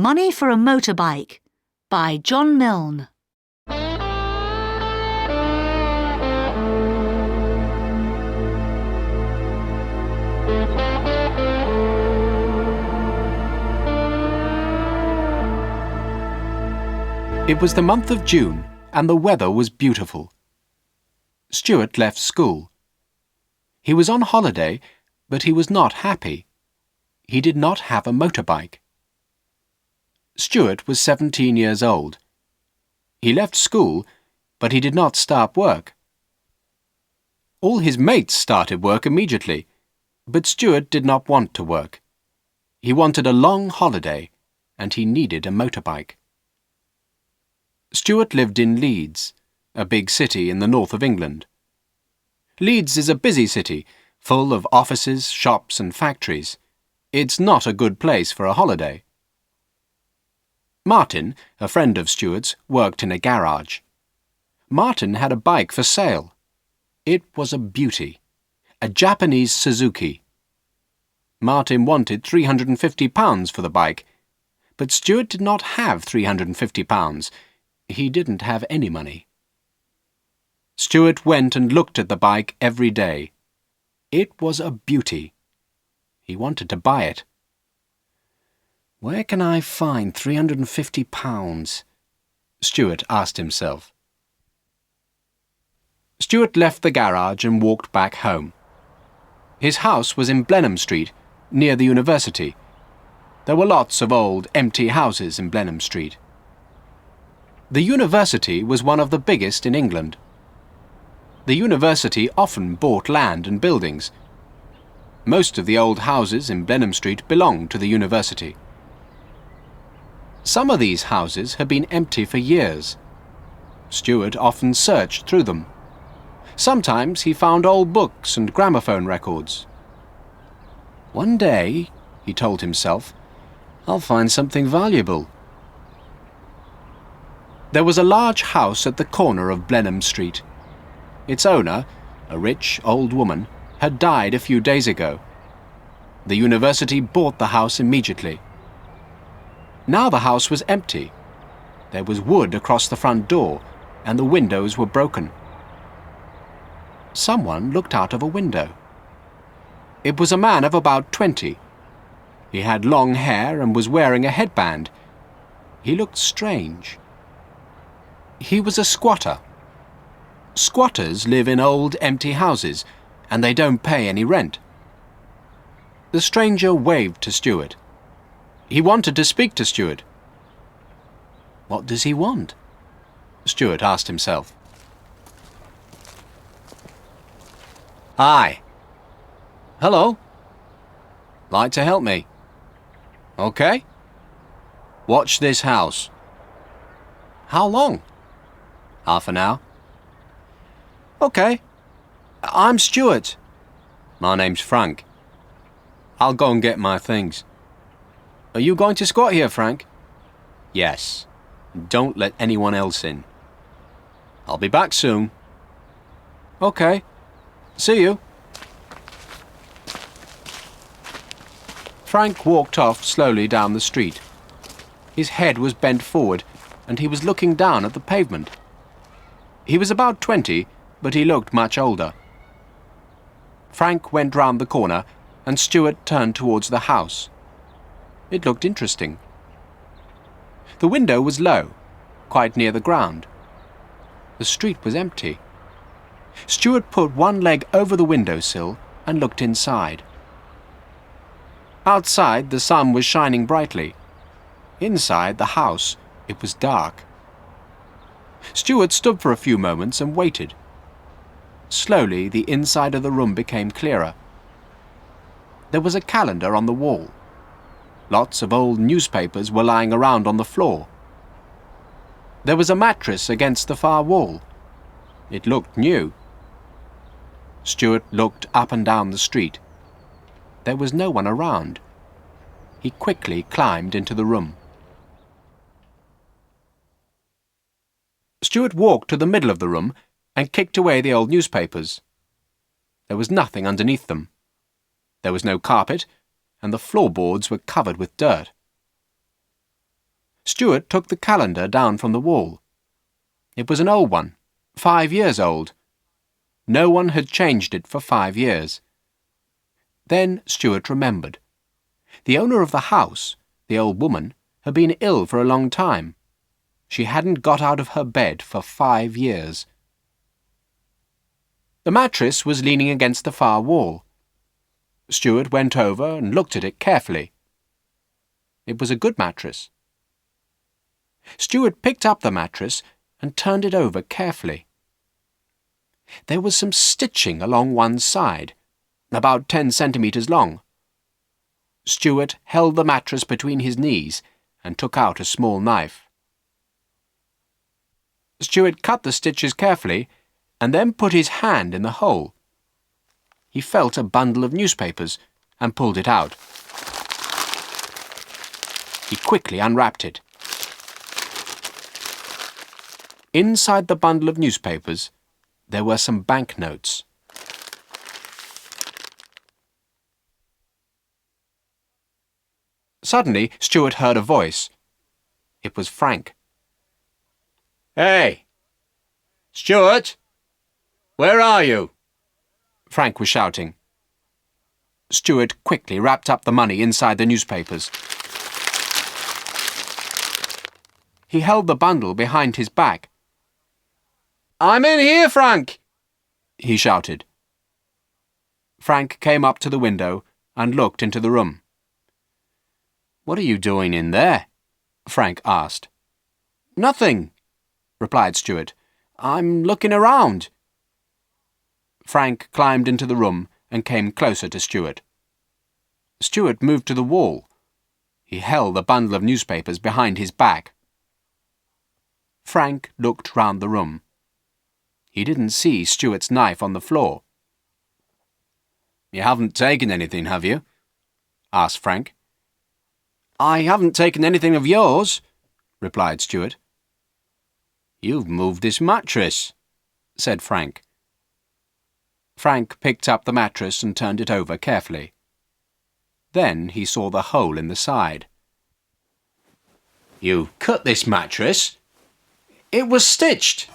Money for a Motorbike by John Milne. It was the month of June, and the weather was beautiful. Stuart left school. He was on holiday, but he was not happy. He did not have a motorbike. Stuart was 17 years old. He left school, but he did not start work. All his mates started work immediately, but Stuart did not want to work. He wanted a long holiday, and he needed a motorbike. Stuart lived in Leeds, a big city in the north of England. Leeds is a busy city, full of offices, shops and factories. It's not a good place for a holiday. Martin, a friend of Stuart's, worked in a garage. Martin had a bike for sale. It was a beauty, a Japanese Suzuki. Martin wanted £350 for the bike, but Stuart did not have £350. He didn't have any money. Stuart went and looked at the bike every day. It was a beauty. He wanted to buy it. Where can I find £350? Stuart asked himself. Stuart left the garage and walked back home. His house was in Blenheim Street, near the university. There were lots of old, empty houses in Blenheim Street. The university was one of the biggest in England. The university often bought land and buildings. Most of the old houses in Blenheim Street belonged to the university. Some of these houses had been empty for years. Stuart often searched through them. Sometimes he found old books and gramophone records. One day, he told himself, I'll find something valuable. There was a large house at the corner of Blenheim Street. Its owner, a rich old woman, had died a few days ago. The university bought the house immediately. Now the house was empty. There was wood across the front door, and the windows were broken. Someone looked out of a window. It was a man of about 20. He had long hair and was wearing a headband. He looked strange. He was a squatter. Squatters live in old, empty houses, and they don't pay any rent. The stranger waved to Stuart. He wanted to speak to Stuart. What does he want? Stuart asked himself. Hi. Hello. Like to help me? Okay. Watch this house. How long? Half an hour. Okay. I'm Stuart. My name's Frank. I'll go and get my things. Are you going to squat here, Frank? Yes. Don't let anyone else in. I'll be back soon. Okay. See you. Frank walked off slowly down the street. His head was bent forward, and he was looking down at the pavement. He was about 20, but he looked much older. Frank went round the corner, and Stuart turned towards the house. It looked interesting. The window was low, quite near the ground. The street was empty. Stuart put one leg over the windowsill and looked inside. Outside, the sun was shining brightly. Inside the house, it was dark. Stuart stood for a few moments and waited. Slowly, the inside of the room became clearer. There was a calendar on the wall. Lots of old newspapers were lying around on the floor. There was a mattress against the far wall. It looked new. Stuart looked up and down the street. There was no one around. He quickly climbed into the room. Stuart walked to the middle of the room and kicked away the old newspapers. There was nothing underneath them. There was no carpet, and the floorboards were covered with dirt. Stuart took the calendar down from the wall. It was an old one, 5 years old. No one had changed it for 5 years. Then Stuart remembered. The owner of the house, the old woman, had been ill for a long time. She hadn't got out of her bed for 5 years. The mattress was leaning against the far wall. Stuart went over and looked at it carefully. It was a good mattress. Stuart picked up the mattress and turned it over carefully. There was some stitching along one side, about 10 centimetres long. Stuart held the mattress between his knees and took out a small knife. Stuart cut the stitches carefully and then put his hand in the hole. He felt a bundle of newspapers and pulled it out. He quickly unwrapped it. Inside the bundle of newspapers, there were some banknotes. Suddenly, Stuart heard a voice. It was Frank. "Hey! Stuart! Where are you?" Frank was shouting. Stuart quickly wrapped up the money inside the newspapers. He held the bundle behind his back. "I'm in here, Frank!" he shouted. Frank came up to the window and looked into the room. "What are you doing in there?" Frank asked. "Nothing," replied Stuart. "I'm looking around." Frank climbed into the room and came closer to Stuart. Stuart moved to the wall. He held the bundle of newspapers behind his back. Frank looked round the room. He didn't see Stuart's knife on the floor. "You haven't taken anything, have you?" asked Frank. "I haven't taken anything of yours," replied Stuart. "You've moved this mattress," said Frank. Frank picked up the mattress and turned it over carefully. Then he saw the hole in the side. "You cut this mattress? It was stitched.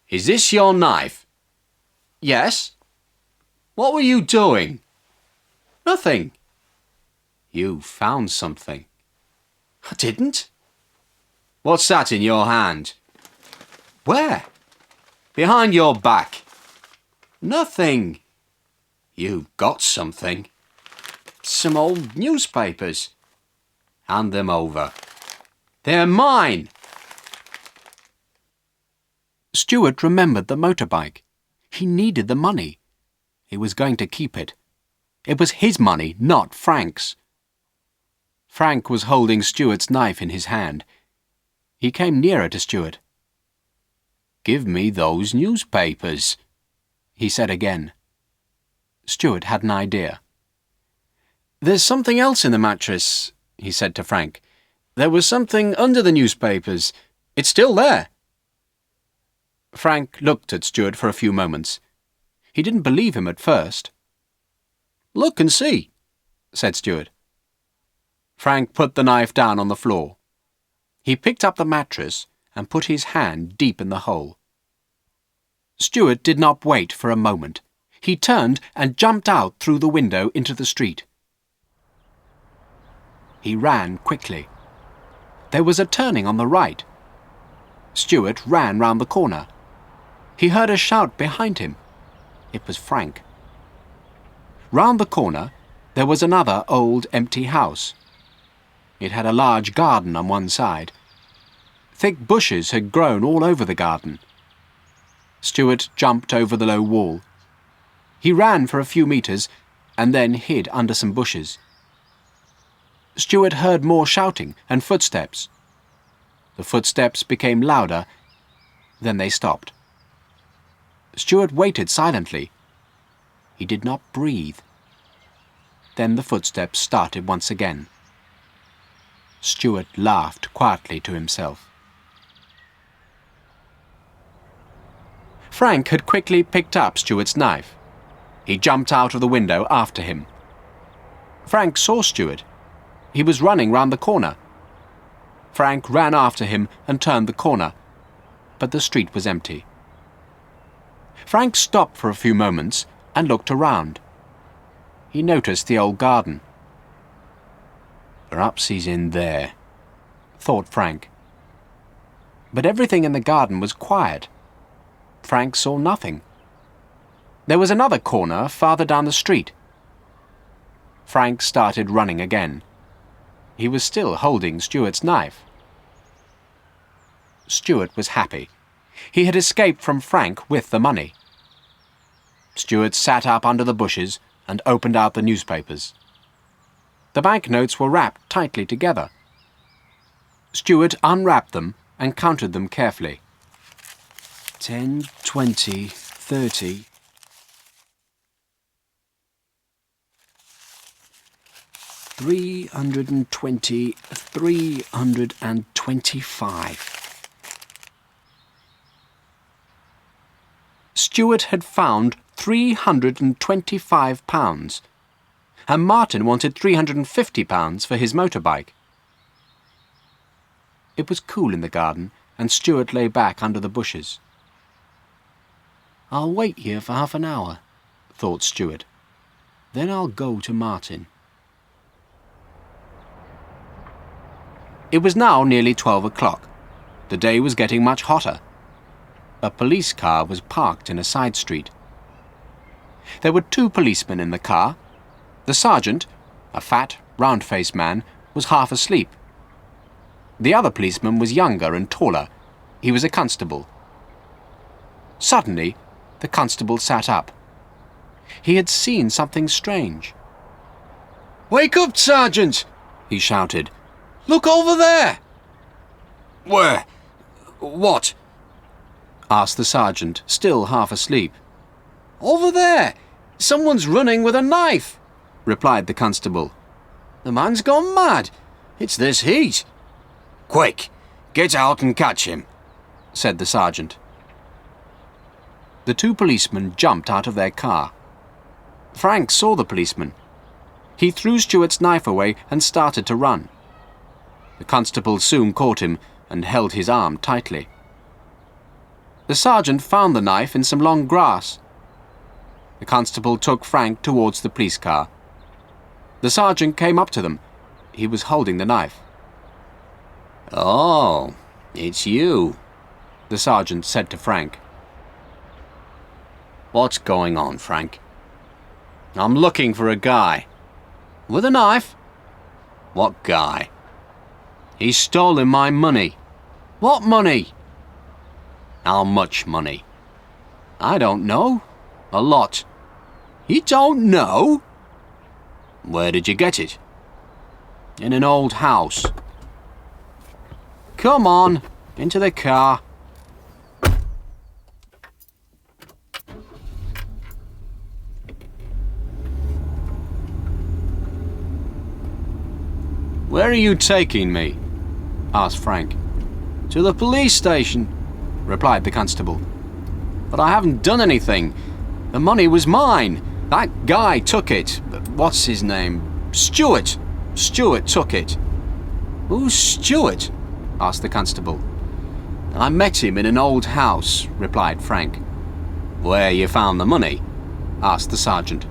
Is this your knife?" "Yes." "What were you doing?" "Nothing." "You found something." "I didn't." "What's that in your hand?" "Where?" "Behind your back." "Nothing." "You've got something." "Some old newspapers." "Hand them over." "They're mine." Stuart remembered the motorbike. He needed the money. He was going to keep it. It was his money, not Frank's. Frank was holding Stuart's knife in his hand. He came nearer to Stuart. "Give me those newspapers," he said again. Stuart had an idea. "There's something else in the mattress," he said to Frank. "There was something under the newspapers. It's still there." Frank looked at Stuart for a few moments. He didn't believe him at first. "Look and see," said Stuart. Frank put the knife down on the floor. He picked up the mattress and put his hand deep in the hole. Stuart did not wait for a moment. He turned and jumped out through the window into the street. He ran quickly. There was a turning on the right. Stuart ran round the corner. He heard a shout behind him. It was Frank. Round the corner, there was another old empty house. It had a large garden on one side. Thick bushes had grown all over the garden. Stuart jumped over the low wall. He ran for a few metres and then hid under some bushes. Stuart heard more shouting and footsteps. The footsteps became louder, then they stopped. Stuart waited silently. He did not breathe. Then the footsteps started once again. Stuart laughed quietly to himself. Frank had quickly picked up Stuart's knife. He jumped out of the window after him. Frank saw Stuart. He was running round the corner. Frank ran after him and turned the corner, but the street was empty. Frank stopped for a few moments and looked around. He noticed the old garden. "Perhaps he's in there," thought Frank. But everything in the garden was quiet. Frank saw nothing. There was another corner farther down the street. Frank started running again. He was still holding Stuart's knife. Stuart was happy. He had escaped from Frank with the money. Stuart sat up under the bushes and opened out the newspapers. The banknotes were wrapped tightly together. Stuart unwrapped them and counted them carefully. 10, 20, 30... 320, 325. Stuart had found £325, and Martin wanted £350 for his motorbike. It was cool in the garden, and Stuart lay back under the bushes. "I'll wait here for half an hour," thought Stuart. "Then I'll go to Martin." It was now nearly 12 o'clock. The day was getting much hotter. A police car was parked in a side street. There were 2 policemen in the car. The sergeant, a fat, round-faced man, was half asleep. The other policeman was younger and taller. He was a constable. Suddenly, the constable sat up. He had seen something strange. "Wake up, Sergeant!" he shouted. "Look over there!" "Where? What?" asked the sergeant, still half asleep. "Over there! Someone's running with a knife," replied the constable. "The man's gone mad. It's this heat." "Quick, get out and catch him," said the sergeant. The 2 policemen jumped out of their car. Frank saw the policeman. He threw Stuart's knife away and started to run. The constable soon caught him and held his arm tightly. The sergeant found the knife in some long grass. The constable took Frank towards the police car. The sergeant came up to them. He was holding the knife. "Oh, it's you," the sergeant said to Frank. "What's going on, Frank?" "I'm looking for a guy." "With a knife?" "What guy?" "He's stolen my money." "What money?" "How much money?" "I don't know. A lot." "You don't know?" "Where did you get it?" "In an old house." "Come on, into the car." "Where are you taking me?" asked Frank. "To the police station," replied the constable. "But I haven't done anything. The money was mine. That guy took it. What's his name? Stuart. Stuart took it." "Who's Stuart?" asked the constable. "I met him in an old house," replied Frank. "Where you found the money?" asked the sergeant.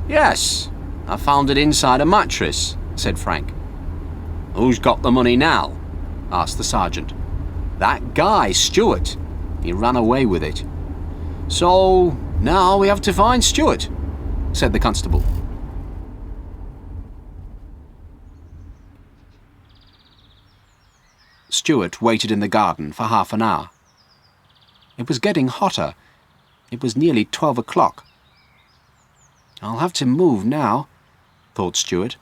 "Yes, I found it inside a mattress," said Frank. "Who's got the money now?" asked the sergeant. "That guy, Stuart. He ran away with it." "So now we have to find Stuart," said the constable. Stuart waited in the garden for half an hour. It was getting hotter. It was nearly 12 o'clock. "I'll have to move now," thought Stuart.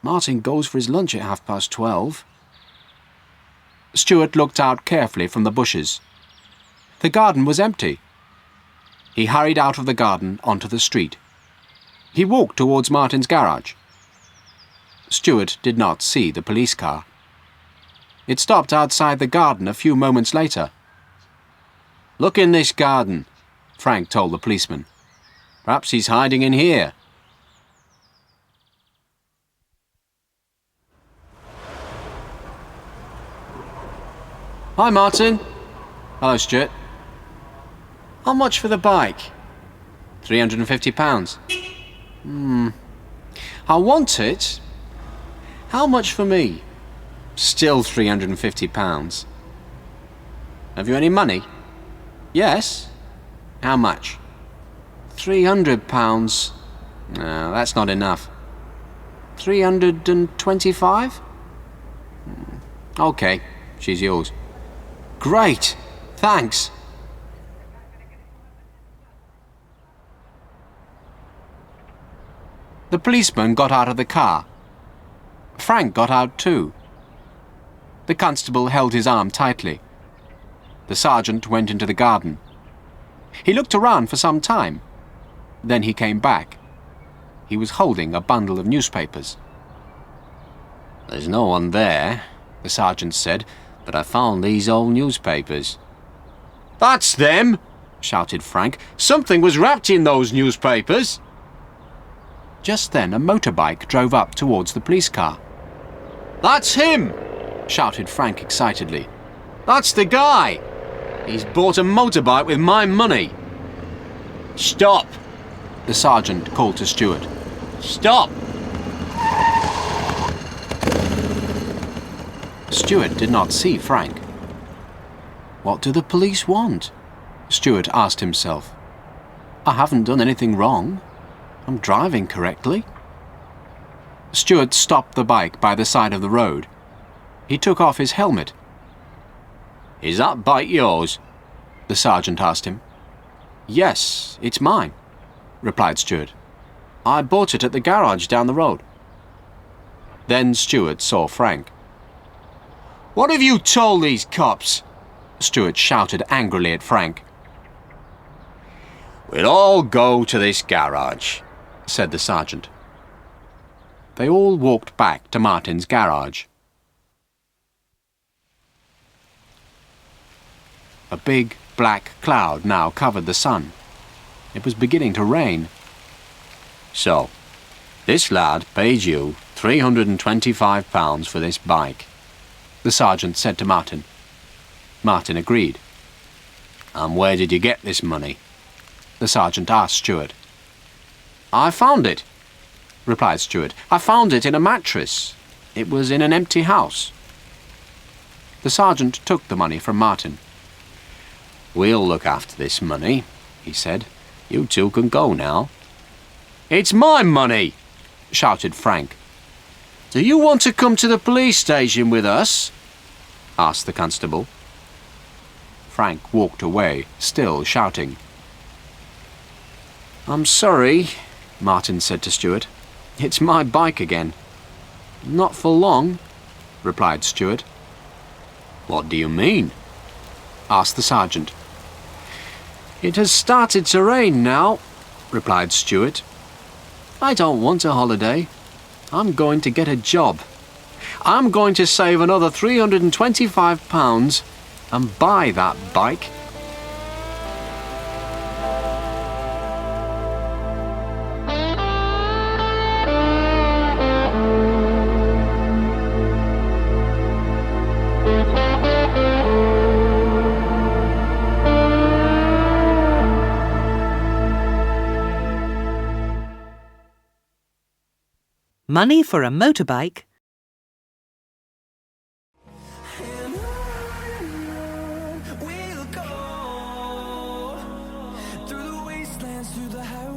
"Martin goes for his lunch at 12:30. Stuart looked out carefully from the bushes. The garden was empty. He hurried out of the garden onto the street. He walked towards Martin's garage. Stuart did not see the police car. It stopped outside the garden a few moments later. "Look in this garden," Frank told the policeman. "Perhaps he's hiding in here." Hi, Martin. Hello, Stuart. How much for the bike? £350. I want it. How much for me? Still £350. Have you any money? Yes. How much? £300. No, that's not enough. 325? Okay, she's yours. Great, thanks. The policeman got out of the car. Frank got out too. The constable held his arm tightly. The sergeant went into the garden. He looked around for some time. Then he came back. He was holding a bundle of newspapers. There's no one there, the sergeant said, but I found these old newspapers. That's them, shouted Frank. Something was wrapped in those newspapers. Just then a motorbike drove up towards the police car. That's him, shouted Frank excitedly. That's the guy. He's bought a motorbike with my money. Stop, the sergeant called to Stuart. Stop! Stuart did not see Frank. What do the police want? Stuart asked himself. I haven't done anything wrong. I'm driving correctly. Stuart stopped the bike by the side of the road. He took off his helmet. Is that bike yours? The sergeant asked him. Yes, it's mine, replied Stuart. I bought it at the garage down the road. Then Stuart saw Frank. What have you told these cops? Stuart shouted angrily at Frank. We'll all go to this garage, said the sergeant. They all walked back to Martin's garage. A big black cloud now covered the sun. It was beginning to rain. So, this lad paid you £325 for this bike, the sergeant said to Martin. Martin agreed. And where did you get this money? The sergeant asked Stuart. I found it, replied Stuart. I found it in a mattress. It was in an empty house. The sergeant took the money from Martin. We'll look after this money, he said. You two can go now. It's my money, shouted Frank. Do you want to come to the police station with us? Asked the constable. Frank walked away, still shouting. I'm sorry, Martin said to Stuart. It's my bike again. Not for long, replied Stuart. What do you mean? Asked the sergeant. It has started to rain now, replied Stuart. I don't want a holiday. I'm going to get a job. I'm going to save another £325 and buy that bike. Money for a motorbike. We'll go through the wastelands, through the highways.